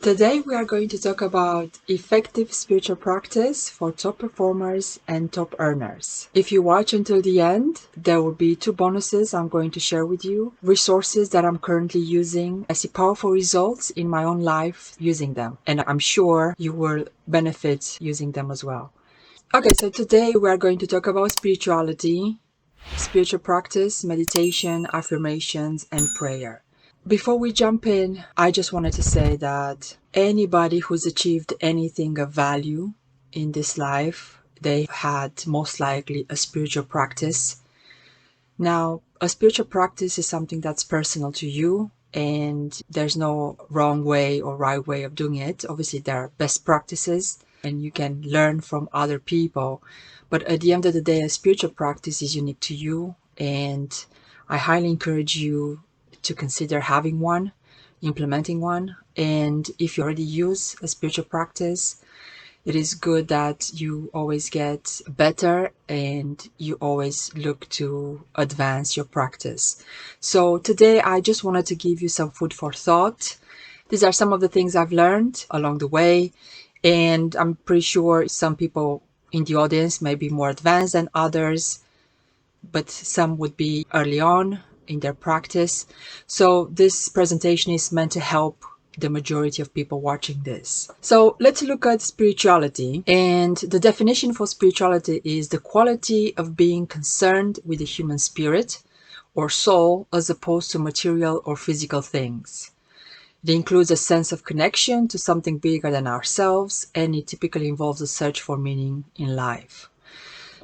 Today we are going to talk about effective spiritual practice for top performers and top earners. If you watch until the end, there will be 2 bonuses I'm going to share with you, resources that I'm currently using. I see powerful results in my own life using them, and I'm sure you will benefit using them as well. Okay, so today we are going to talk about spirituality, spiritual practice, meditation, affirmations, and prayer. Before we jump in, I just wanted to say that anybody who's achieved anything of value in this life, they had most likely a spiritual practice. Now, a spiritual practice is something that's personal to you, and there's no wrong way or right way of doing it. Obviously, there are best practices, and you can learn from other people. But at the end of the day, a spiritual practice is unique to you, and I highly encourage you to consider having one, implementing one. And if you already use a spiritual practice, it is good that you always get better and you always look to advance your practice. So today I just wanted to give you some food for thought. These are some of the things I've learned along the way, and I'm pretty sure some people in the audience may be more advanced than others, but some would be early on in their practice. So this presentation is meant to help the majority of people watching this. So let's look at spirituality. And the definition for spirituality is the quality of being concerned with the human spirit or soul as opposed to material or physical things. It includes a sense of connection to something bigger than ourselves, and it typically involves a search for meaning in life.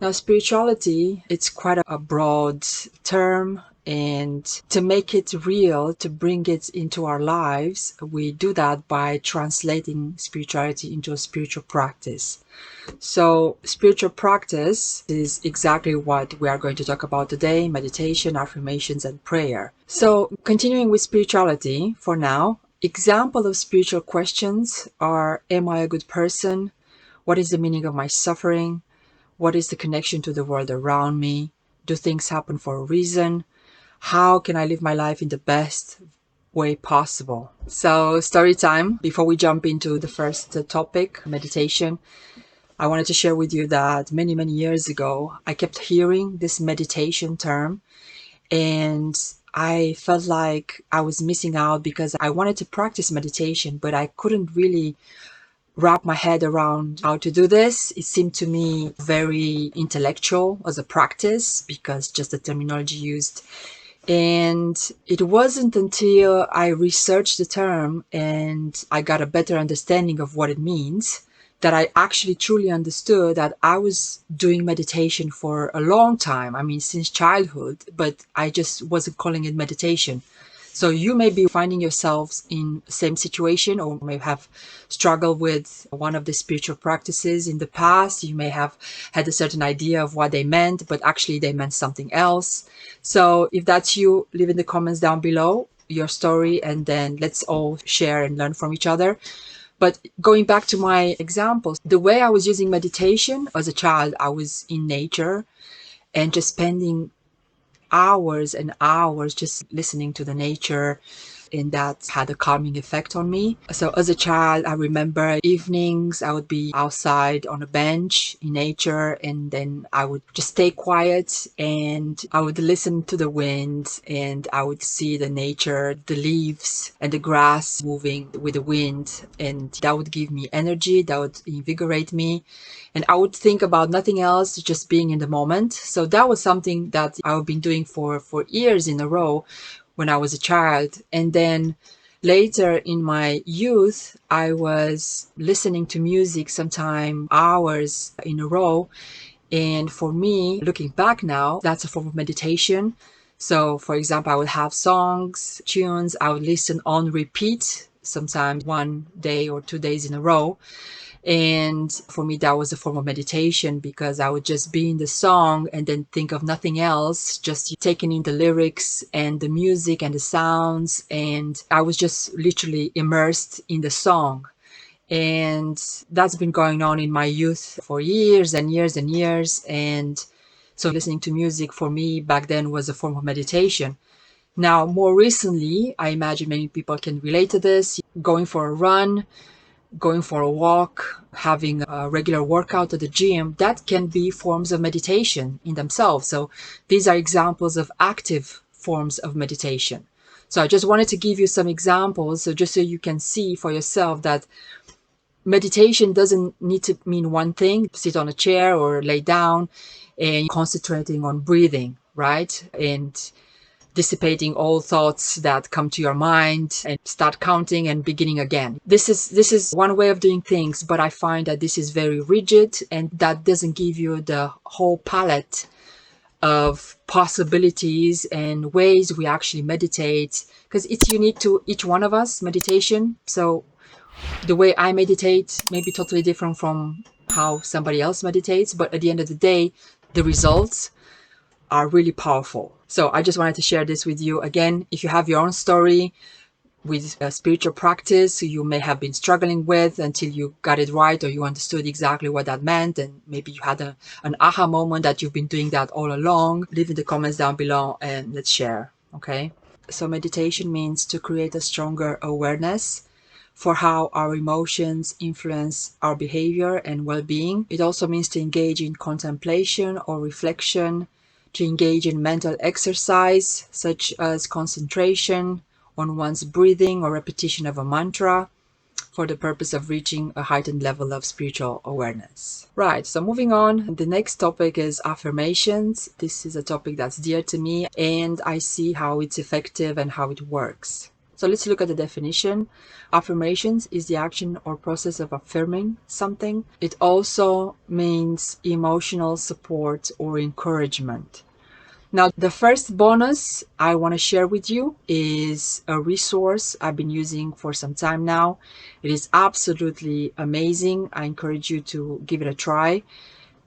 Now, spirituality, it's quite a broad term, and to make it real, to bring it into our lives, we do that by translating spirituality into a spiritual practice. So spiritual practice is exactly what we are going to talk about today: meditation, affirmations, and prayer. So continuing with spirituality for now, example of spiritual questions are: am I a good person? What is the meaning of my suffering? What is the connection to the world around me? Do things happen for a reason? How can I live my life in the best way possible? So, story time. Before we jump into the first topic, meditation, I wanted to share with you that many, many years ago, I kept hearing this meditation term, and I felt like I was missing out because I wanted to practice meditation, but I couldn't really wrap my head around how to do this. It seemed to me very intellectual as a practice because just the terminology used. And it wasn't until I researched the term and I got a better understanding of what it means that I actually truly understood that I was doing meditation for a long time. I mean, since childhood, but I just wasn't calling it meditation. So you may be finding yourselves in the same situation, or may have struggled with one of the spiritual practices in the past. You may have had a certain idea of what they meant, but actually they meant something else. So if that's you, leave in the comments down below your story, and then let's all share and learn from each other. But going back to my examples, the way I was using meditation as a child, I was in nature and just spending hours and hours just listening to the nature, and that had a calming effect on me. So as a child, I remember evenings I would be outside on a bench in nature, and then I would just stay quiet and I would listen to the wind, and I would see the nature, the leaves and the grass moving with the wind, and that would give me energy, that would invigorate me, and I would think about nothing else, just being in the moment. So that was something that I've been doing for years in a row when I was a child. And then later in my youth, I was listening to music sometime hours in a row. And for me, looking back now, that's a form of meditation. So for example, I would have songs, tunes, I would listen on repeat, sometimes 1 day or 2 days in a row. And for me, that was a form of meditation because I would just be in the song and then think of nothing else, just taking in the lyrics and the music and the sounds. And I was just literally immersed in the song. And that's been going on in my youth for years and years and years. And so listening to music for me back then was a form of meditation. Now, more recently, I imagine many people can relate to this, going for a run, going for a walk, having a regular workout at the gym, that can be forms of meditation in themselves. So these are examples of active forms of meditation. So I just wanted to give you some examples, so just so you can see for yourself that meditation doesn't need to mean one thing. Sit on a chair or lay down and concentrating on breathing, right? And dissipating all thoughts that come to your mind and start counting and beginning again. This is one way of doing things, but I find that this is very rigid and that doesn't give you the whole palette of possibilities and ways we actually meditate, because it's unique to each one of us, meditation. So the way I meditate may be totally different from how somebody else meditates, but at the end of the day, the results are really powerful. So I just wanted to share this with you. Again, if you have your own story with a spiritual practice you may have been struggling with until you got it right, or you understood exactly what that meant, and maybe you had an aha moment that you've been doing that all along, leave in the comments down below and let's share. Okay, so meditation means to create a stronger awareness for how our emotions influence our behavior and well-being. It also means to engage in contemplation or reflection, to engage in mental exercise such as concentration on one's breathing or repetition of a mantra for the purpose of reaching a heightened level of spiritual awareness. Right, so moving on, the next topic is affirmations. This is a topic that's dear to me and I see how it's effective and how it works. So let's look at the definition. Affirmations is the action or process of affirming something. It also means emotional support or encouragement. Now, the first bonus I want to share with you is a resource I've been using for some time now. It is absolutely amazing. I encourage you to give it a try.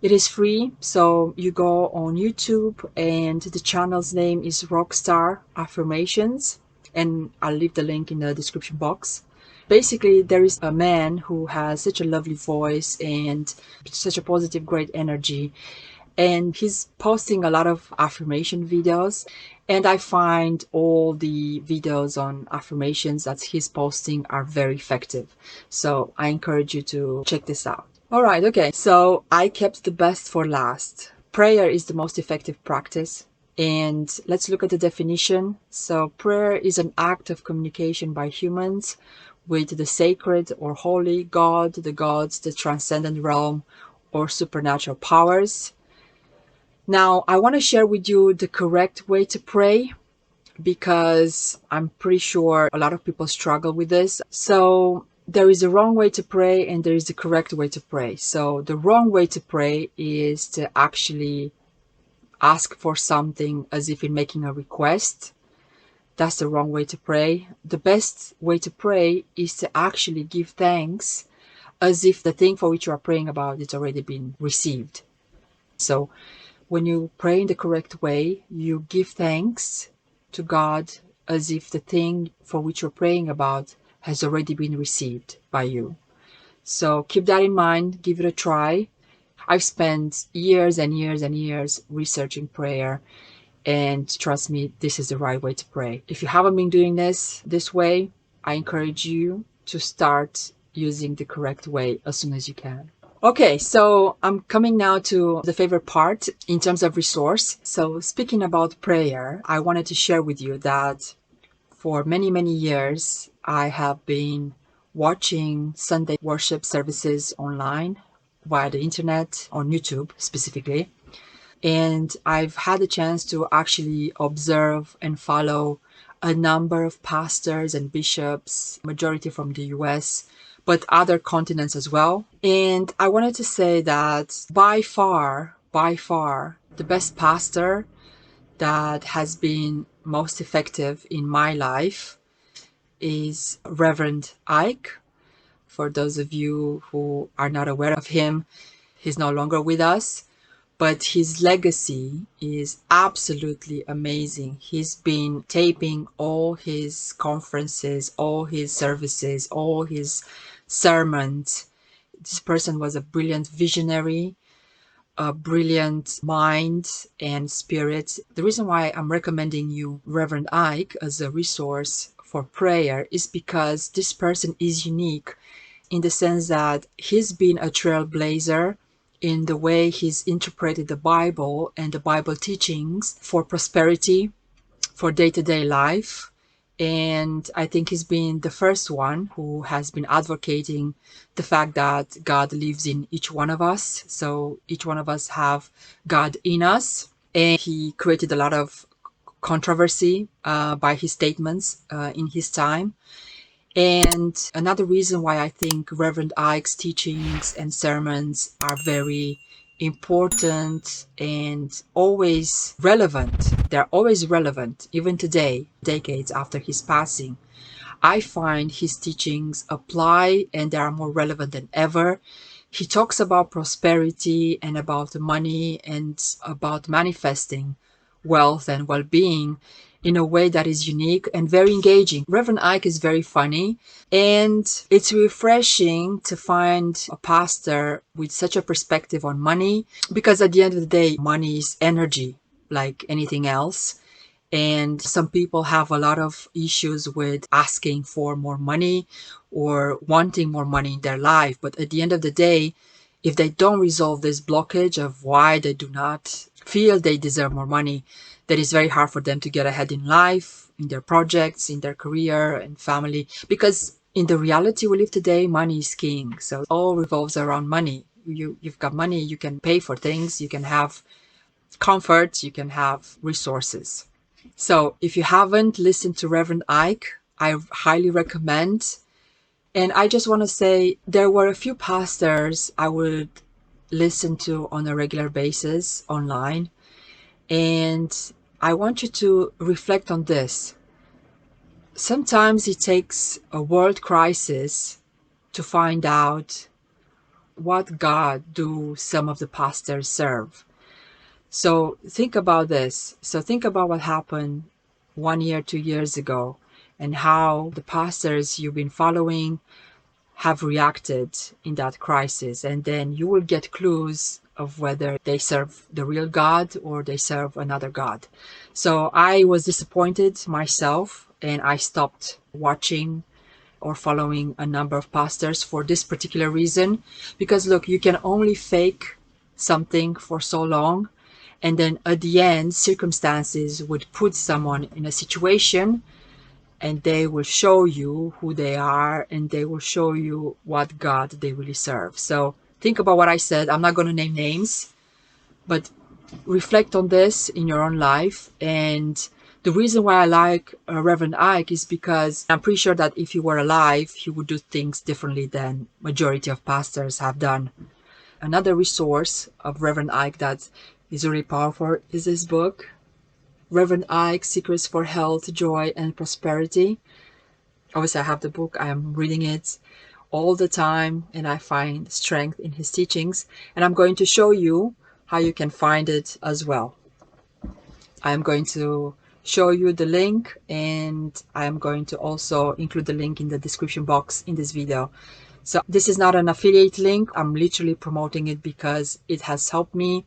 It is free, so you go on YouTube and the channel's name is Rockstar Affirmations, and I'll leave the link in the description box. Basically, there is a man who has such a lovely voice and such a positive, great energy, and he's posting a lot of affirmation videos, and I find all the videos on affirmations that he's posting are very effective. So I encourage you to check this out. All right, okay, so I kept the best for last. Prayer is the most effective practice, and let's look at the definition. So prayer is an act of communication by humans with the sacred or holy God, the gods, the transcendent realm, or supernatural powers. Now, I want to share with you the correct way to pray, because I'm pretty sure a lot of people struggle with this. So there is a wrong way to pray and there is the correct way to pray. So the wrong way to pray is to actually ask for something as if in making a request. That's the wrong way to pray. The best way to pray is to actually give thanks as if the thing for which you are praying about it's already been received. So when you pray in the correct way, you give thanks to God as if the thing for which you're praying about has already been received by you. So keep that in mind, give it a try. I've spent years and years and years researching prayer, and trust me, this is the right way to pray. If you haven't been doing this way, I encourage you to start using the correct way as soon as you can. Okay, so I'm coming now to the favorite part in terms of resource. So speaking about prayer, I wanted to share with you that for many, many years, I have been watching Sunday worship services online via the internet, on YouTube specifically. And I've had a chance to actually observe and follow a number of pastors and bishops, majority from the US, but other continents as well. And I wanted to say that by far, the best pastor that has been most effective in my life is Reverend Ike. For those of you who are not aware of him, he's no longer with us, but his legacy is absolutely amazing. He's been taping all his conferences, all his services, all his sermons. This person was a brilliant visionary, a brilliant mind and spirit. The reason why I'm recommending you Reverend Ike as a resource for prayer is because this person is unique in the sense that he's been a trailblazer in the way he's interpreted the Bible and the Bible teachings for prosperity, for day-to-day life. And I think he's been the first one who has been advocating the fact that God lives in each one of us. So each one of us have God in us. And he created a lot of controversy by his statements in his time. And another reason why I think Reverend Ike's teachings and sermons are very important and always relevant. They're always relevant, even today, decades after his passing. I find his teachings apply and they are more relevant than ever. He talks about prosperity and about money and about manifesting wealth and well-being in a way that is unique and very engaging. Reverend Ike is very funny, and it's refreshing to find a pastor with such a perspective on money, because at the end of the day, money is energy like anything else. And some people have a lot of issues with asking for more money or wanting more money in their life. But at the end of the day, if they don't resolve this blockage of why they do not feel they deserve more money, then it's very hard for them to get ahead in life, in their projects, in their career and family. Because in the reality we live today, money is king. So it all revolves around money. You've got money, you can pay for things, you can have comfort, you can have resources. So if you haven't listened to Reverend Ike, I highly recommend. And I just want to say there were a few pastors I would listen to on a regular basis online. And I want you to reflect on this. Sometimes it takes a world crisis to find out what God do some of the pastors serve. So think about this. So think about what happened 1 year, 2 years ago, and how the pastors you've been following have reacted in that crisis. And then you will get clues of whether they serve the real God or they serve another God. So I was disappointed myself, and I stopped watching or following a number of pastors for this particular reason. Because look, you can only fake something for so long, and then at the end, circumstances would put someone in a situation and they will show you who they are and they will show you what God they really serve. So think about what I said. I'm not going to name names, but reflect on this in your own life. And the reason why I like Reverend Ike is because I'm pretty sure that if he were alive, he would do things differently than majority of pastors have done. Another resource of Reverend Ike that is really powerful is this book, Reverend Ike, Secrets for Health, Joy, and Prosperity. Obviously, I have the book. I am reading it all the time, and I find strength in his teachings. And I'm going to show you how you can find it as well. I'm going to show you the link, and I'm going to also include the link in the description box in this video. So this is not an affiliate link. I'm literally promoting it because it has helped me,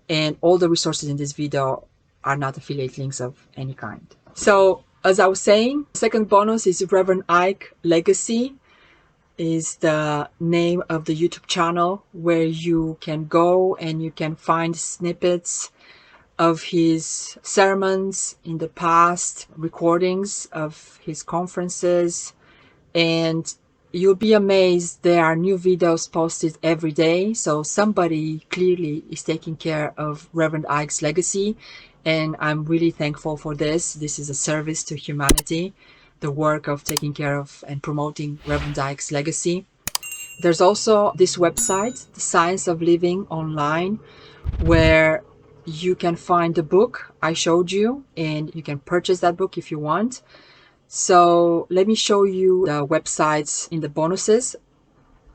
and all the resources in this video are not affiliate links of any kind. So as I was saying, second bonus is Reverend Ike Legacy is the name of the YouTube channel where you can go and you can find snippets of his sermons in the past, recordings of his conferences, and you'll be amazed. There are new videos posted every day. So somebody clearly is taking care of Reverend Ike's legacy. And I'm really thankful for this. This is a service to humanity, the work of taking care of and promoting Reverend Ike's legacy. There's also this website, The Science of Living Online, where you can find the book I showed you, and you can purchase that book if you want. So let me show you the websites in the bonuses,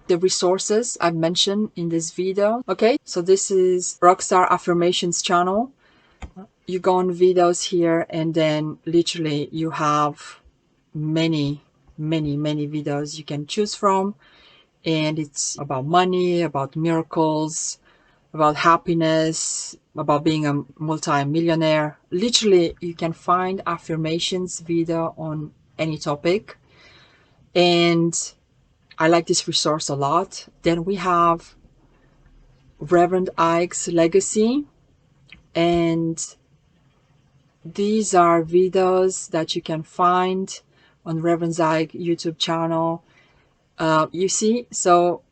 the resources I've mentioned in this video. Okay, so this is Rockstar Affirmations channel. You go on videos here, and then literally you have many videos you can choose from. And it's about money, about miracles, about happiness, about being a multi-millionaire. Literally, you can find affirmations video on any topic. And I like this resource a lot. Then we have Reverend Ike's Legacy. And these are videos that you can find on Reverend Ike YouTube channel. You see, so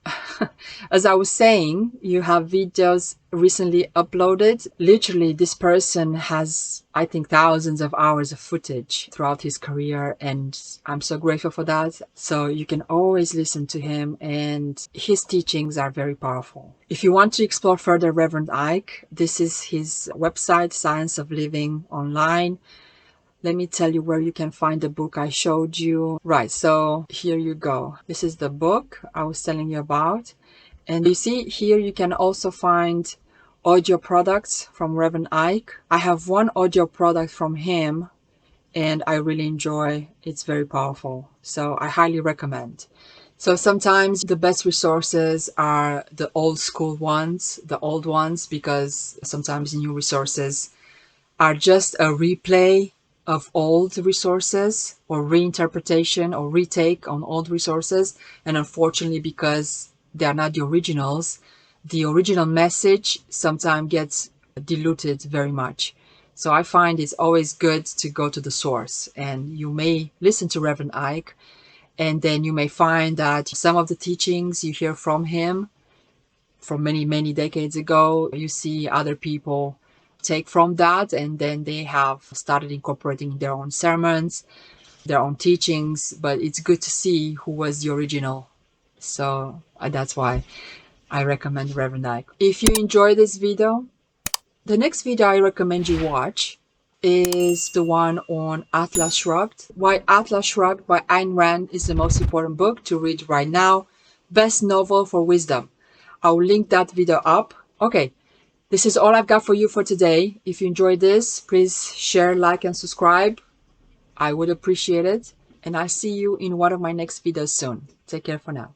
as I was saying, you have videos recently uploaded. Literally, this person has, I think, thousands of hours of footage throughout his career, and I'm so grateful for that. So you can always listen to him, and his teachings are very powerful. If you want to explore further Reverend Ike, this is his website, Science of Living Online. Let me tell you where you can find the book I showed you. Right, so here you go. This is the book I was telling you about. And you see here you can also find audio products from Reverend Ike. I have one audio product from him and I really enjoy. It's very powerful. So I highly recommend. So sometimes the best resources are the old school ones, the old ones, because sometimes new resources are just a replay of old resources or reinterpretation or retake on old resources. And unfortunately, because they are not the original message sometimes gets diluted very much. So I find it's always good to go to the source, and you may listen to Reverend Ike, and then you may find that some of the teachings you hear from him from many, many decades ago, you see other people take from that, and then they have started incorporating their own sermons, their own teachings, but it's good to see who was the original. So that's why I recommend Reverend Ike. If you enjoy this video, the next video I recommend you watch is the one on Atlas Shrugged. Why Atlas Shrugged by Ayn Rand is the most important book to read right now. Best novel for wisdom. I'll link that video up. Okay, this is all I've got for you for today. If you enjoyed this, please share, like, and subscribe. I would appreciate it. And I'll see you in one of my next videos soon. Take care for now.